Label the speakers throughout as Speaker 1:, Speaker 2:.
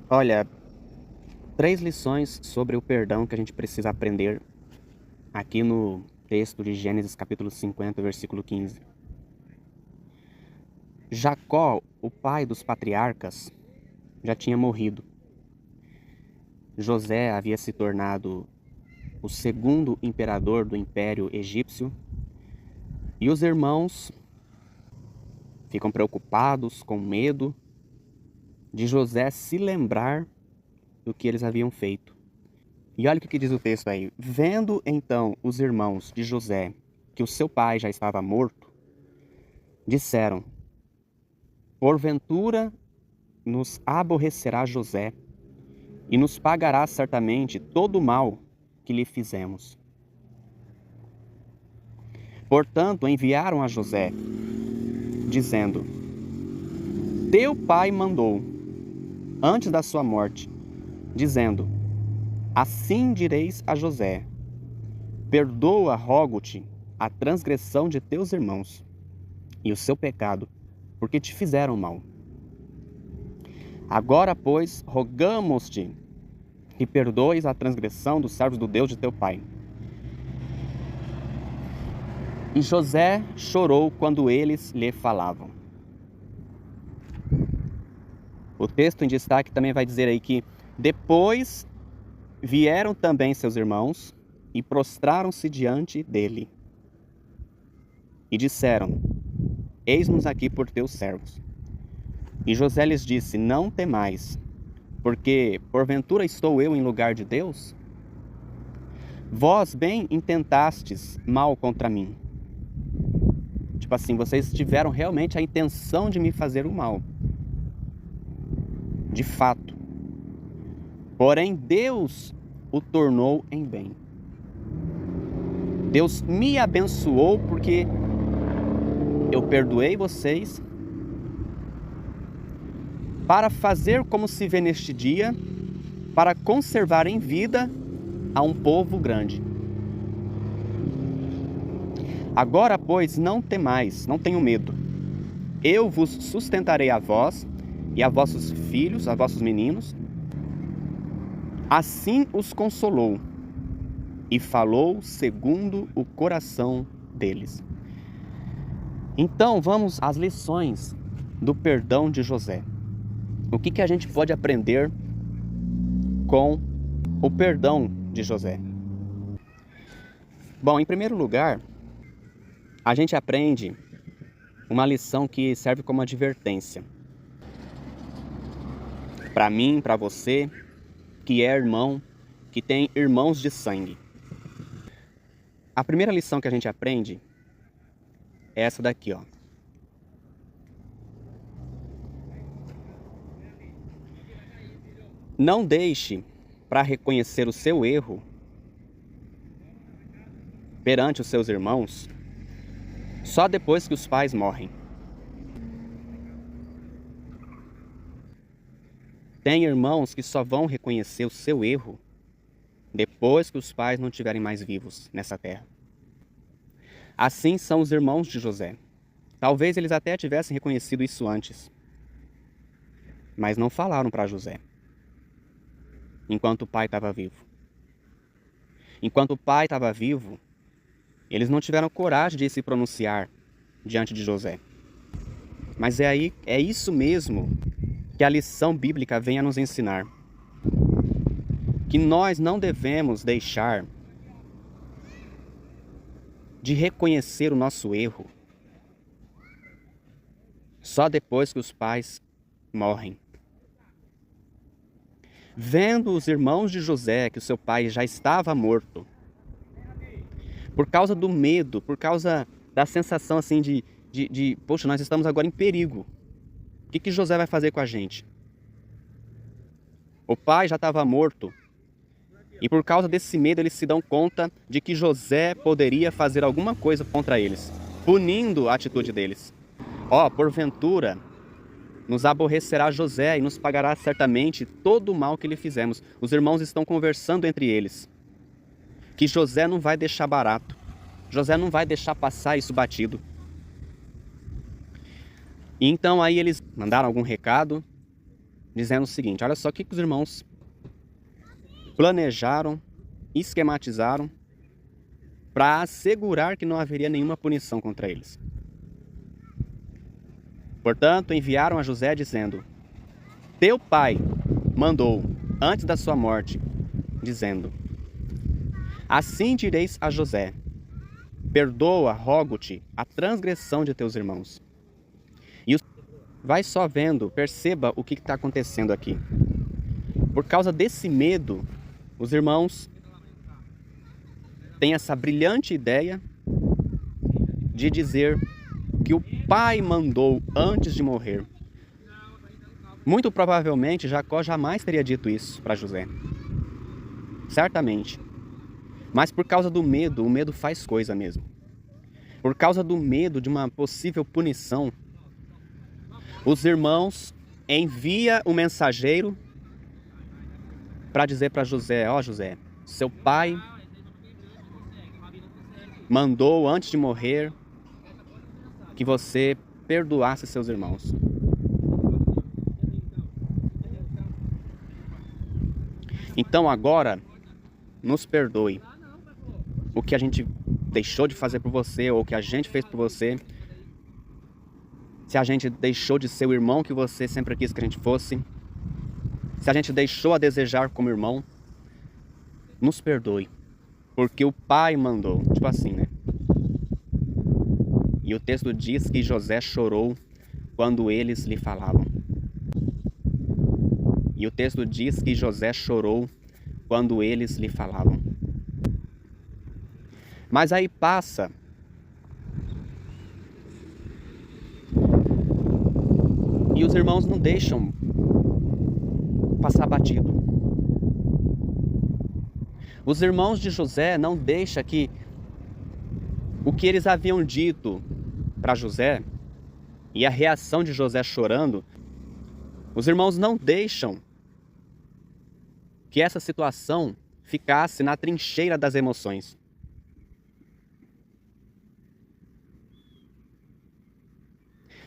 Speaker 1: Olha, 3 lições sobre o perdão que a gente precisa aprender aqui no texto de Gênesis capítulo 50, versículo 15. Jacó, o pai dos patriarcas, já tinha morrido. José havia se tornado o segundo imperador do Império Egípcio e os irmãos ficam preocupados, com medo de José se lembrar do que eles haviam feito. E olha o que diz o texto aí. Vendo então os irmãos de José que o seu pai já estava morto, disseram: porventura nos aborrecerá José e nos pagará certamente todo o mal que lhe fizemos. Portanto, enviaram a José, dizendo: teu pai mandou, antes da sua morte, dizendo: assim direis a José: perdoa, rogo-te, a transgressão de teus irmãos e o seu pecado, porque te fizeram mal. Agora, pois, rogamos-te que perdoes a transgressão dos servos do Deus de teu pai. E José chorou quando eles lhe falavam. O texto em destaque também vai dizer aí que depois vieram também seus irmãos e prostraram-se diante dele. E disseram: eis-nos aqui por teus servos. E José lhes disse: não temais, porque porventura estou eu em lugar de Deus? Vós bem intentastes mal contra mim. Tipo assim, vocês tiveram realmente a intenção de me fazer o mal. De fato. Porém, Deus o tornou em bem. Deus me abençoou porque eu perdoei vocês para fazer como se vê neste dia, para conservar em vida a um povo grande. Agora, pois, não temais, não tenham medo. Eu vos sustentarei a vós e a vossos filhos, a vossos meninos. Assim os consolou e falou segundo o coração deles. Então, vamos às lições do perdão de José. O que a gente pode aprender com o perdão de José? Bom, em primeiro lugar, a gente aprende uma lição que serve como advertência. Para mim, para você, que é irmão, que tem irmãos de sangue. A primeira lição que a gente aprende é essa daqui, ó. Não deixe para reconhecer o seu erro perante os seus irmãos só depois que os pais morrem. Tem irmãos que só vão reconhecer o seu erro depois que os pais não estiverem mais vivos nessa terra. Assim são os irmãos de José. Talvez eles até tivessem reconhecido isso antes, mas não falaram para José enquanto o pai estava vivo. Enquanto o pai estava vivo, eles não tiveram coragem de se pronunciar diante de José. Mas é isso mesmo que a lição bíblica vem a nos ensinar. Que nós não devemos deixar de reconhecer o nosso erro só depois que os pais morrem. Vendo os irmãos de José que o seu pai já estava morto, por causa do medo, por causa da sensação assim poxa, nós estamos agora em perigo. O que José vai fazer com a gente? O pai já estava morto. E por causa desse medo, eles se dão conta de que José poderia fazer alguma coisa contra eles, punindo a atitude deles. Ó, porventura, nos aborrecerá José e nos pagará certamente todo o mal que lhe fizemos. Os irmãos estão conversando entre eles. Que José não vai deixar barato. José não vai deixar passar isso batido. E então aí eles mandaram algum recado dizendo o seguinte: olha só o que os irmãos planejaram, esquematizaram para assegurar que não haveria nenhuma punição contra eles. Portanto, enviaram a José dizendo: teu pai mandou, antes da sua morte, dizendo: assim direis a José: perdoa, rogo-te, a transgressão de teus irmãos. E vai só vendo, perceba o que está acontecendo aqui. Por causa desse medo, os irmãos têm essa brilhante ideia de dizer que o pai mandou antes de morrer. Muito provavelmente, Jacó jamais teria dito isso para José. Certamente. Mas por causa do medo, o medo faz coisa mesmo. Por causa do medo de uma possível punição, os irmãos enviam o mensageiro para dizer para José: ó José, seu pai mandou antes de morrer que você perdoasse seus irmãos. Então agora, nos perdoe o que a gente deixou de fazer por você, ou o que a gente fez por você. Se a gente deixou de ser o irmão que você sempre quis que a gente fosse. Se a gente deixou a desejar como irmão, nos perdoe. Porque o pai mandou. Tipo assim, né? E o texto diz que José chorou quando eles lhe falavam. E o texto diz que José chorou quando eles lhe falavam. Mas aí passa e os irmãos não deixam passar batido. Os irmãos de José não deixam que o que eles haviam dito para José e a reação de José chorando, os irmãos não deixam que essa situação ficasse na trincheira das emoções.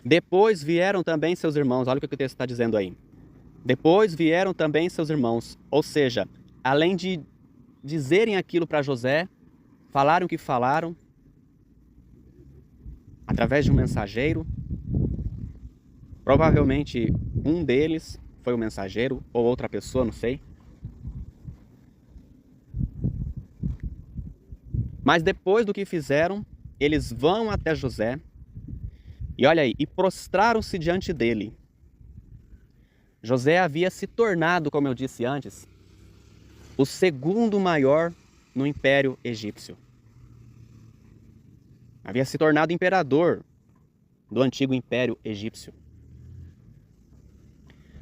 Speaker 1: Depois vieram também seus irmãos, olha o que o texto está dizendo aí. Depois vieram também seus irmãos, ou seja, além de dizerem aquilo para José, falaram o que falaram, através de um mensageiro. Provavelmente um deles foi o mensageiro, ou outra pessoa, não sei. Mas depois do que fizeram, eles vão até José, e olha aí, e prostraram-se diante dele. José havia se tornado, como eu disse antes, o segundo maior no Império Egípcio. Havia se tornado imperador do antigo Império Egípcio.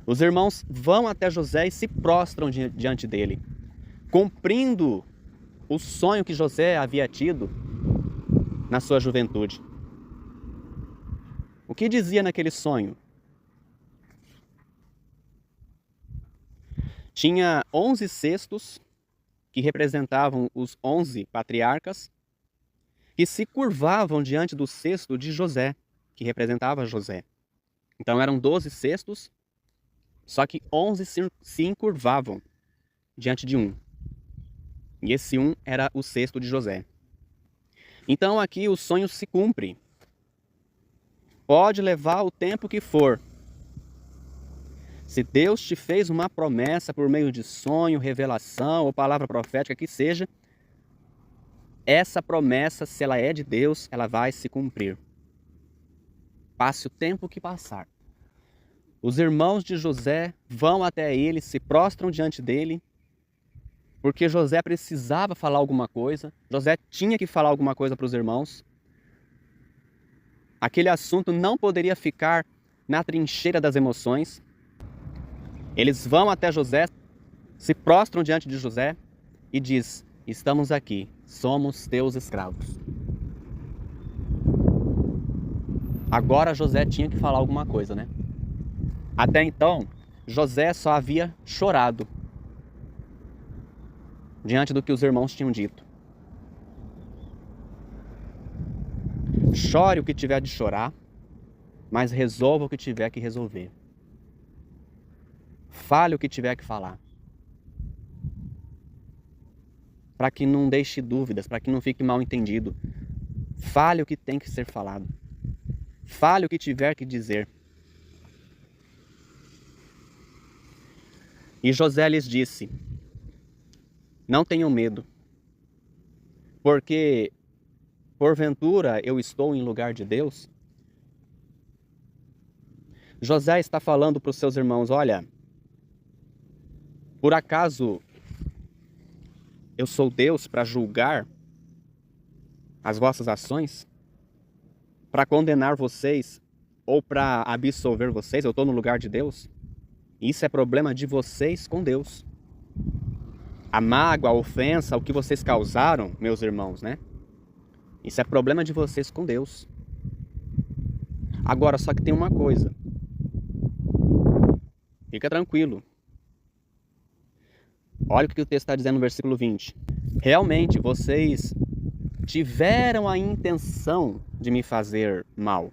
Speaker 1: Os irmãos vão até José e se prostram diante dele, cumprindo o sonho que José havia tido na sua juventude. O que dizia naquele sonho? Tinha 11 cestos que representavam os 11 patriarcas que se curvavam diante do cesto de José, que representava José. Então eram 12 cestos, só que 11 se encurvavam diante de um. E esse um era o cesto de José. Então aqui o sonho se cumpre. Pode levar o tempo que for. Se Deus te fez uma promessa por meio de sonho, revelação ou palavra profética que seja, essa promessa, se ela é de Deus, ela vai se cumprir. Passe o tempo que passar. Os irmãos de José vão até ele, se prostram diante dele, porque José precisava falar alguma coisa, José tinha que falar alguma coisa para os irmãos. Aquele assunto não poderia ficar na trincheira das emoções. Eles vão até José, se prostram diante de José e diz: estamos aqui, somos teus escravos. Agora José tinha que falar alguma coisa, né? Até então, José só havia chorado diante do que os irmãos tinham dito. Chore o que tiver de chorar, mas resolva o que tiver que resolver. Fale o que tiver que falar. Para que não deixe dúvidas, para que não fique mal entendido. Fale o que tem que ser falado. Fale o que tiver que dizer. E José lhes disse: não tenham medo, porque porventura eu estou em lugar de Deus? José está falando para os seus irmãos: olha, por acaso eu sou Deus para julgar as vossas ações? Para condenar vocês ou para absolver vocês? Eu estou no lugar de Deus? Isso é problema de vocês com Deus. A mágoa, a ofensa, o que vocês causaram, meus irmãos, né? Isso é problema de vocês com Deus. Agora, só que tem uma coisa. Fica tranquilo. Olha o que o texto está dizendo no versículo 20. Realmente, vocês tiveram a intenção de me fazer mal.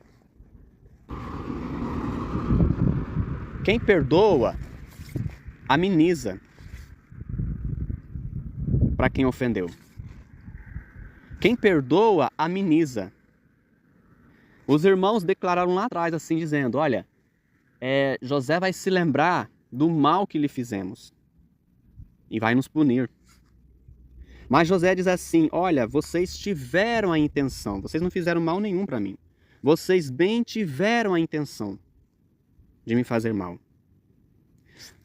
Speaker 1: Quem perdoa, ameniza para quem ofendeu. Quem perdoa, ameniza. Os irmãos declararam lá atrás assim, dizendo: olha, José vai se lembrar do mal que lhe fizemos e vai nos punir. Mas José diz assim: olha, vocês tiveram a intenção, vocês não fizeram mal nenhum para mim. Vocês bem tiveram a intenção de me fazer mal.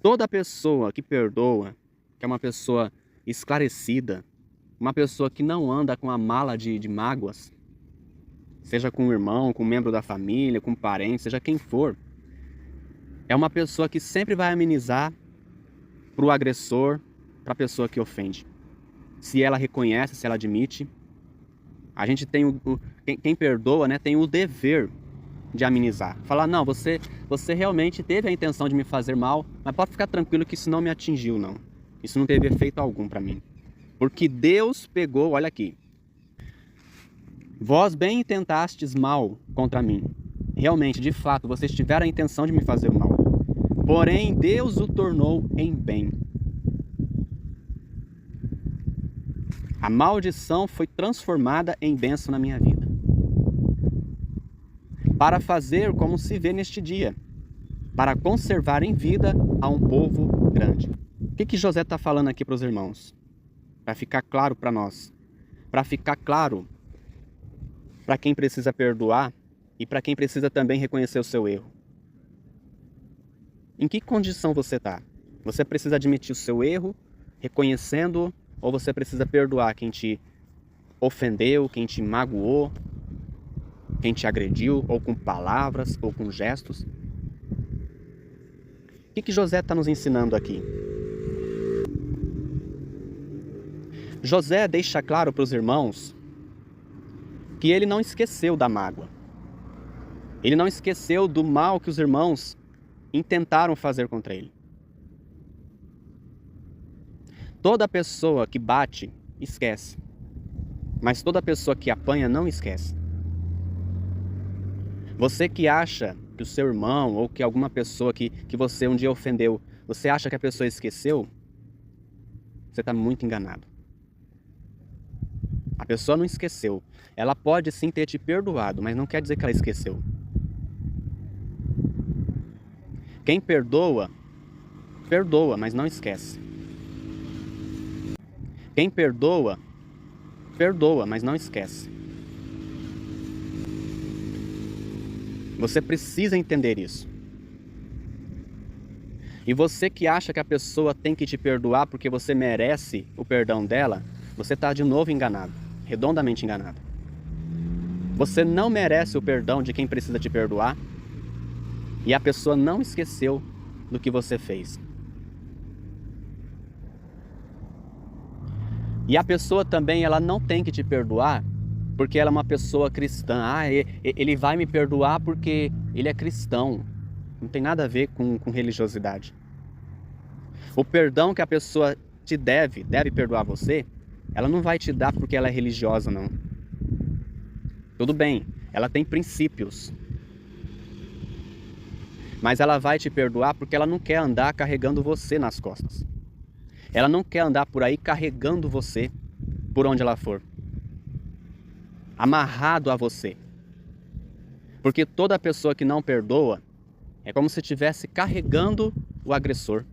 Speaker 1: Toda pessoa que perdoa, que é uma pessoa esclarecida, uma pessoa que não anda com a mala de mágoas, seja com um irmão, com um membro da família, com um parente, seja quem for, é uma pessoa que sempre vai amenizar para o agressor, para a pessoa que ofende. Se ela reconhece, se ela admite. A gente tem quem perdoa, né, tem o dever de amenizar. Falar: não, você realmente teve a intenção de me fazer mal, mas pode ficar tranquilo que isso não me atingiu, não. Isso não teve efeito algum para mim. Porque Deus pegou, olha aqui. Vós bem intentastes mal contra mim. Realmente, de fato, vocês tiveram a intenção de me fazer mal. Porém, Deus o tornou em bem. A maldição foi transformada em bênção na minha vida. Para fazer como se vê neste dia. Para conservar em vida a um povo grande. O que José está falando aqui para os irmãos? Para ficar claro para nós. Para ficar claro para quem precisa perdoar e para quem precisa também reconhecer o seu erro. Em que condição você está? Você precisa admitir o seu erro, reconhecendo, ou você precisa perdoar quem te ofendeu, quem te magoou, quem te agrediu, ou com palavras, ou com gestos? O que José está nos ensinando aqui? José deixa claro para os irmãos que ele não esqueceu da mágoa. Ele não esqueceu do mal que os irmãos intentaram fazer contra ele. Toda pessoa que bate, esquece. Mas toda pessoa que apanha, não esquece. Você que acha que o seu irmão ou que alguma pessoa que você um dia ofendeu, você acha que a pessoa esqueceu? Você está muito enganado. A pessoa não esqueceu. Ela pode sim ter te perdoado, mas não quer dizer que ela esqueceu. Quem perdoa, perdoa, mas não esquece. Quem perdoa, perdoa, mas não esquece. Você precisa entender isso. E você que acha que a pessoa tem que te perdoar porque você merece o perdão dela, você está de novo enganado, redondamente enganado. Você não merece o perdão de quem precisa te perdoar e a pessoa não esqueceu do que você fez. E a pessoa também, ela não tem que te perdoar porque ela é uma pessoa cristã. Ele vai me perdoar porque ele é cristão. Não tem nada a ver com religiosidade. O perdão que a pessoa te deve perdoar você, ela não vai te dar porque ela é religiosa, não. Tudo bem, ela tem princípios. Mas ela vai te perdoar porque ela não quer andar carregando você nas costas. Ela não quer andar por aí carregando você por onde ela for. Amarrado a você. Porque toda pessoa que não perdoa é como se estivesse carregando o agressor.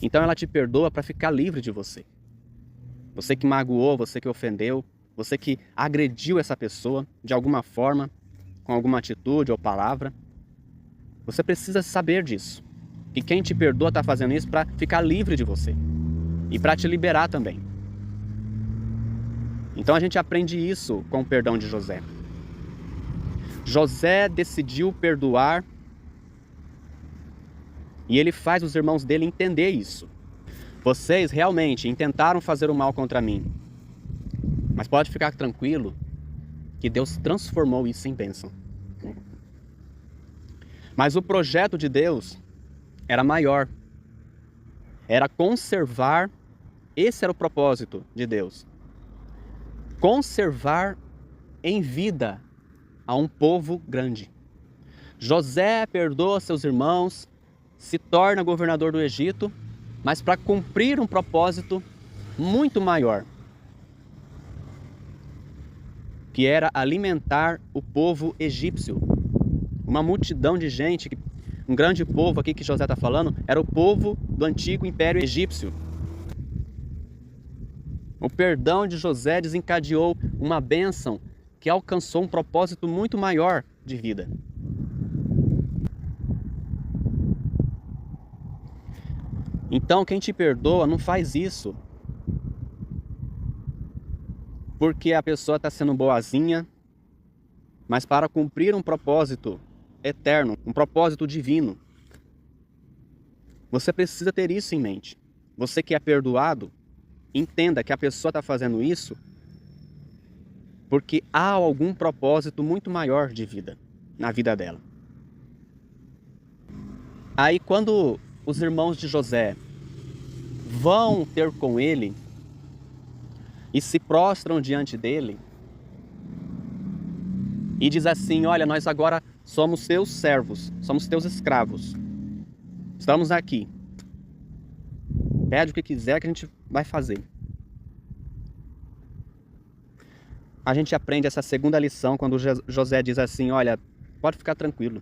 Speaker 1: Então ela te perdoa para ficar livre de você. Você que magoou, você que ofendeu, você que agrediu essa pessoa de alguma forma, com alguma atitude ou palavra. Você precisa saber disso. Que quem te perdoa está fazendo isso para ficar livre de você. E para te liberar também. Então a gente aprende isso com o perdão de José. José decidiu perdoar e ele faz os irmãos dele entender isso. Vocês realmente intentaram fazer o mal contra mim, mas pode ficar tranquilo que Deus transformou isso em bênção. Mas o projeto de Deus era maior. Era conservar, esse era o propósito de Deus. Conservar em vida a um povo grande. José perdoa seus irmãos, se torna governador do Egito, mas para cumprir um propósito muito maior, que era alimentar o povo egípcio. Uma multidão de gente, um grande povo aqui que José está falando, era o povo do antigo Império Egípcio. O perdão de José desencadeou uma bênção que alcançou um propósito muito maior de vida. Então, quem te perdoa não faz isso porque a pessoa está sendo boazinha, mas para cumprir um propósito eterno, um propósito divino. Você precisa ter isso em mente. Você que é perdoado, entenda que a pessoa está fazendo isso porque há algum propósito muito maior de vida na vida dela. Aí quando os irmãos de José vão ter com ele e se prostram diante dele e diz assim: olha, nós agora somos teus servos, somos teus escravos, estamos aqui, pede o que quiser que a gente vai fazer. A gente aprende essa segunda lição quando José diz assim: olha, pode ficar tranquilo.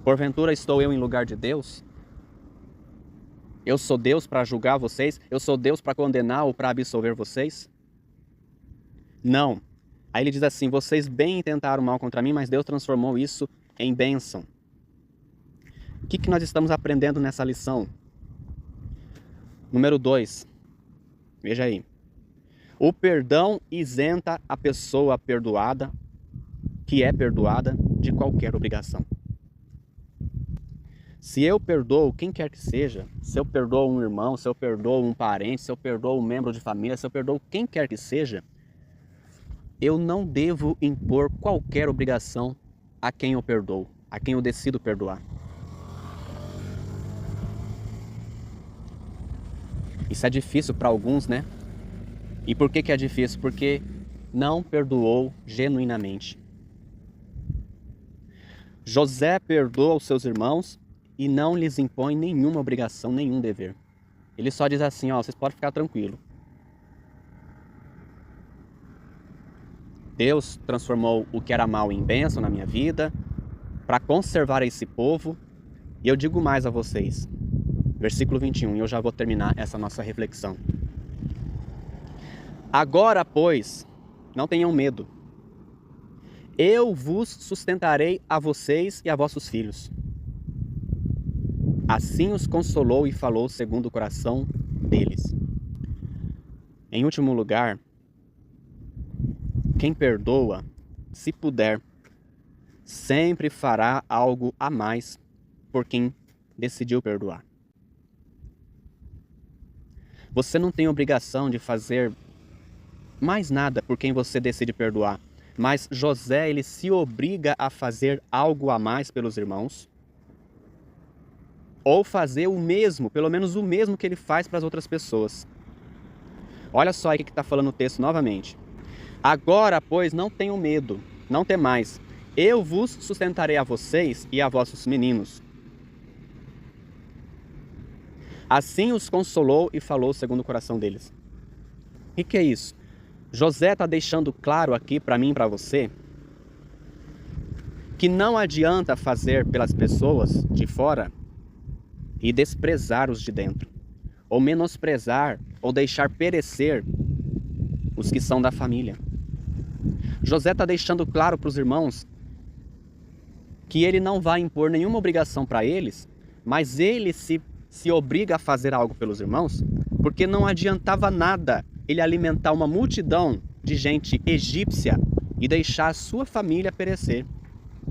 Speaker 1: Porventura estou eu em lugar de Deus? Eu sou Deus para julgar vocês? Eu sou Deus para condenar ou para absolver vocês? Não. Aí ele diz assim: vocês bem intentaram mal contra mim, mas Deus transformou isso em bênção. O que nós estamos aprendendo nessa lição? Número 2. Veja aí. O perdão isenta a pessoa perdoada, que é perdoada, de qualquer obrigação. Se eu perdoo quem quer que seja, se eu perdoo um irmão, se eu perdoo um parente, se eu perdoo um membro de família, se eu perdoo quem quer que seja, eu não devo impor qualquer obrigação a quem eu perdoo, a quem eu decido perdoar. Isso é difícil para alguns, né? E por que é difícil? Porque não perdoou genuinamente. José perdoa os seus irmãos e não lhes impõe nenhuma obrigação, nenhum dever. Ele só diz assim: ó, vocês podem ficar tranquilos. Deus transformou o que era mal em bênção na minha vida para conservar esse povo. E eu digo mais a vocês. Versículo 21, e eu já vou terminar essa nossa reflexão. Agora, pois, não tenham medo. Eu vos sustentarei a vocês e a vossos filhos. Assim os consolou e falou segundo o coração deles. Em último lugar, quem perdoa, se puder, sempre fará algo a mais por quem decidiu perdoar. Você não tem obrigação de fazer mais nada por quem você decide perdoar. Mas José, ele se obriga a fazer algo a mais pelos irmãos. Ou fazer o mesmo, pelo menos o mesmo que ele faz para as outras pessoas. Olha só aí o que está falando o texto novamente. Agora, pois, não tenham medo. não temais. Eu vos sustentarei a vocês e a vossos meninos. Assim os consolou e falou segundo o coração deles. O que é isso? José está deixando claro aqui para mim e para você que não adianta fazer pelas pessoas de fora e desprezar os de dentro, ou menosprezar ou deixar perecer os que são da família. José está deixando claro para os irmãos que ele não vai impor nenhuma obrigação para eles, mas ele se obriga a fazer algo pelos irmãos, porque não adiantava nada ele alimentar uma multidão de gente egípcia e deixar a sua família perecer,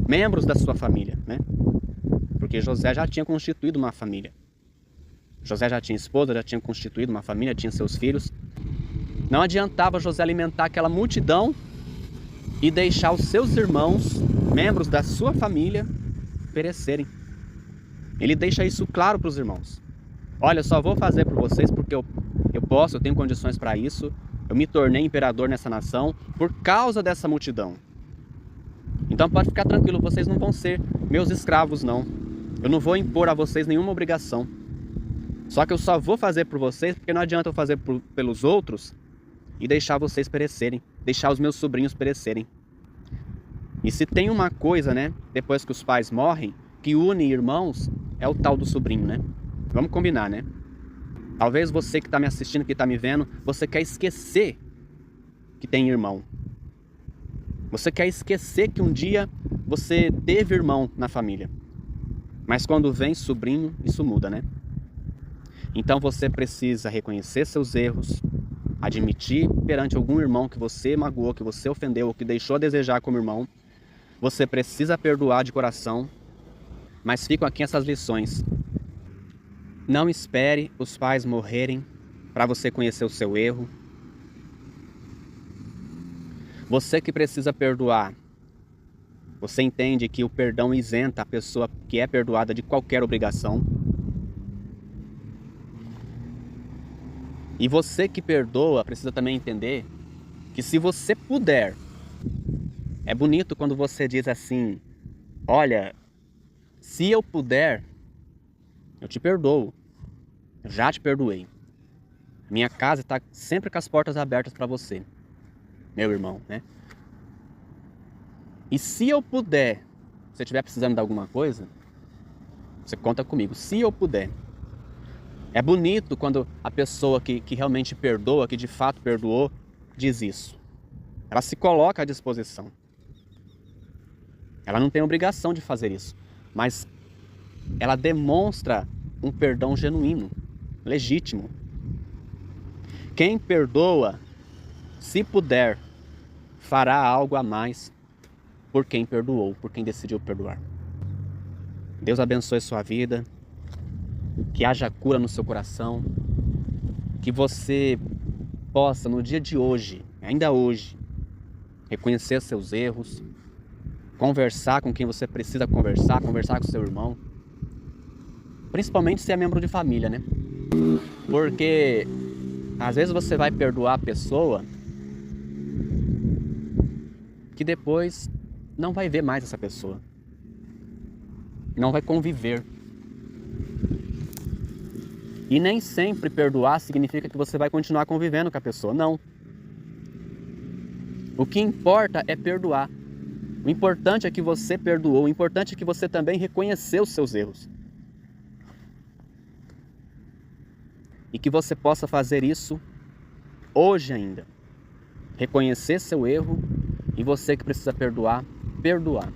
Speaker 1: membros da sua família, né? Porque José já tinha constituído uma família. José já tinha esposa, já tinha constituído uma família, tinha seus filhos. Não adiantava José alimentar aquela multidão e deixar os seus irmãos, membros da sua família, perecerem. Ele deixa isso claro para os irmãos. Olha, eu só vou fazer por vocês porque eu posso, eu tenho condições para isso. Eu me tornei imperador nessa nação por causa dessa multidão. Então pode ficar tranquilo, vocês não vão ser meus escravos, não. Eu não vou impor a vocês nenhuma obrigação. Só que eu só vou fazer por vocês porque não adianta eu fazer pelos outros e deixar vocês perecerem, deixar os meus sobrinhos perecerem. E se tem uma coisa, né, depois que os pais morrem, que une irmãos, é o tal do sobrinho, né? Vamos combinar, né? Talvez você que está me assistindo, que está me vendo, você quer esquecer que tem irmão. Você quer esquecer que um dia você teve irmão na família. Mas quando vem sobrinho, isso muda, né? Então você precisa reconhecer seus erros, admitir perante algum irmão que você magoou, que você ofendeu, ou que deixou a desejar como irmão. Você precisa perdoar de coração, mas ficam aqui essas lições. Não espere os pais morrerem para você conhecer o seu erro. Você que precisa perdoar, você entende que o perdão isenta a pessoa que é perdoada de qualquer obrigação. E você que perdoa precisa também entender que se você puder, é bonito quando você diz assim, olha, se eu puder, eu te perdoo, eu já te perdoei. Minha casa está sempre com as portas abertas para você, meu irmão, né? E se eu puder, se você estiver precisando de alguma coisa, você conta comigo, se eu puder. É bonito quando a pessoa que realmente perdoa, que de fato perdoou, diz isso. Ela se coloca à disposição. Ela não tem obrigação de fazer isso, mas ela demonstra um perdão genuíno, legítimo. Quem perdoa, se puder, fará algo a mais por quem perdoou, por quem decidiu perdoar. Deus abençoe sua vida. Que haja cura no seu coração, que você possa no dia de hoje, ainda hoje, reconhecer seus erros, conversar com quem você precisa conversar com seu irmão, principalmente se é membro de família, né? Porque às vezes você vai perdoar a pessoa que depois não vai ver mais essa pessoa, não vai conviver. E nem sempre perdoar significa que você vai continuar convivendo com a pessoa, não. O que importa é perdoar. O importante é que você perdoou, o importante é que você também reconheceu os seus erros. E que você possa fazer isso hoje ainda. Reconhecer seu erro e você que precisa perdoar, perdoar.